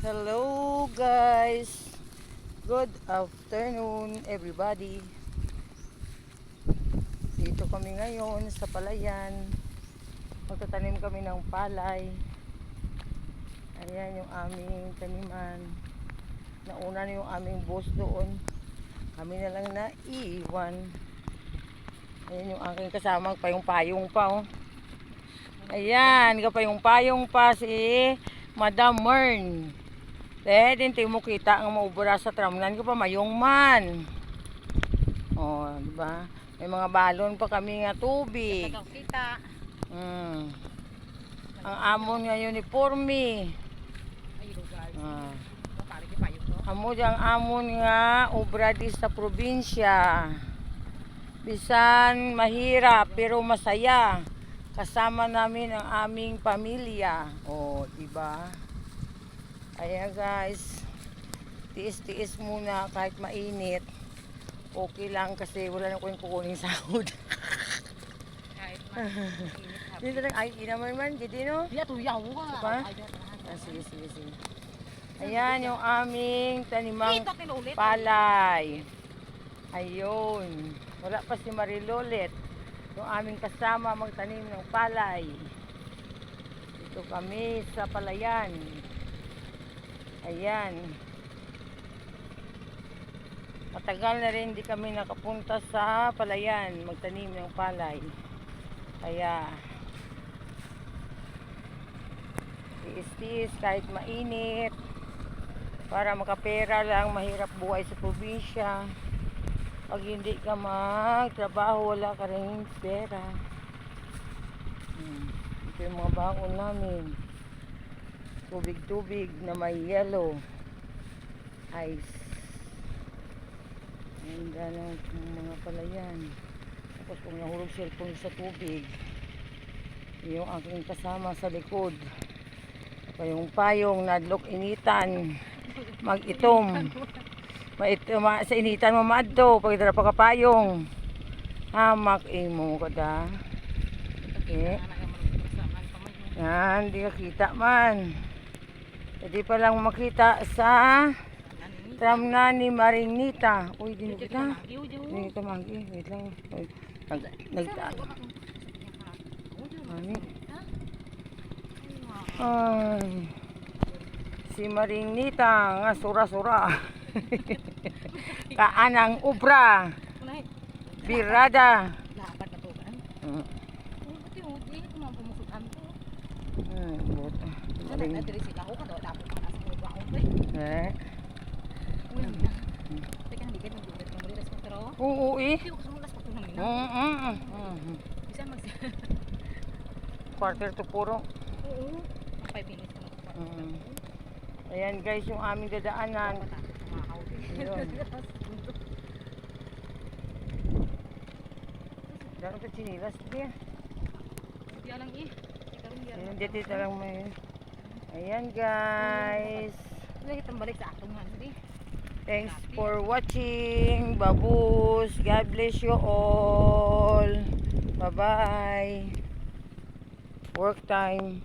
Hello guys, good afternoon everybody. Dito kami ngayon sa palayan. Magtatanim kami ng palay. Ayan yung aming taniman. Nauna na yung aming boss doon. Kami na lang naiiwan. Ayan yung aking kasama, payong-payong pa oh. Ayan, kapayong-payong pa si Madam Mern. Din tayo mo kita ang maubra sa tramnan ko pa mayong man. Oh, di ba? May mga balon pa kami nga tubig. Kita. Ang amon ngayon ni Pormi. Ay, lugar. Amo diyang amon nga obra di sa probinsya. Bisan mahirap pero masaya. Kasama namin ang aming pamilya. Oh, di ba? Ayan guys, tiis-tiis muna kahit mainit. Okay lang kasi wala na ko yung kukuning sahod. Kahit mainit. Dito lang, ay, inaman man, gidi no? Iya, tuyaw ka. Diba? Sige. Ayan yung aming tanimang palay. Ayun. Wala pa si Marilolet. Yung aming kasama magtanim ng palay. Dito kami sa palayan. Ayan. Matagal na rin di kami nakapunta sa palayan magtanim ng palay. Kaya tiis-tiis kahit mainit para makapera lang. Mahirap buhay sa probinsya. Pag hindi ka magtrabaho wala ka rin pera. Ito yung mga baon namin. Tubig na may yellow ice. Ganda ng mga palayan. Tapos kung nahulog cellphone sa tubig, yung aking kasama sa likod, payong nadlok initan mag-itom sa initan mamadto pagdara pa kapayong hamak mo kada okay. Yan, di ka kita man. Pwede pa lang makita sa tramnan ni Marinita. Uy, di kita. Di kita magi. Wait lang. Ay. Si Marinita nga sura-sura. Kaanang ubra. Birada. Lapat na to kan. Uti-uti kumang pumusukan ko. Buta. Ano na diri sila ko kada dapat man asa ko ako pre. Uy. Teka hindi ka nagdulat ng muli respect pero. Oo eh. Hindi ko sumulas pa tunang ina. Bisa mag Quarter to puro. Oo. 5 minutes na ako. Ayan guys yung aming dadaanan. Yun. Daro ka chinilas niya. Diyan lang eh. Ayan dito lang may. Ayan guys. Lagi balik sa atong han di. Thanks for watching. Babus. God bless you all. Bye bye. Work time.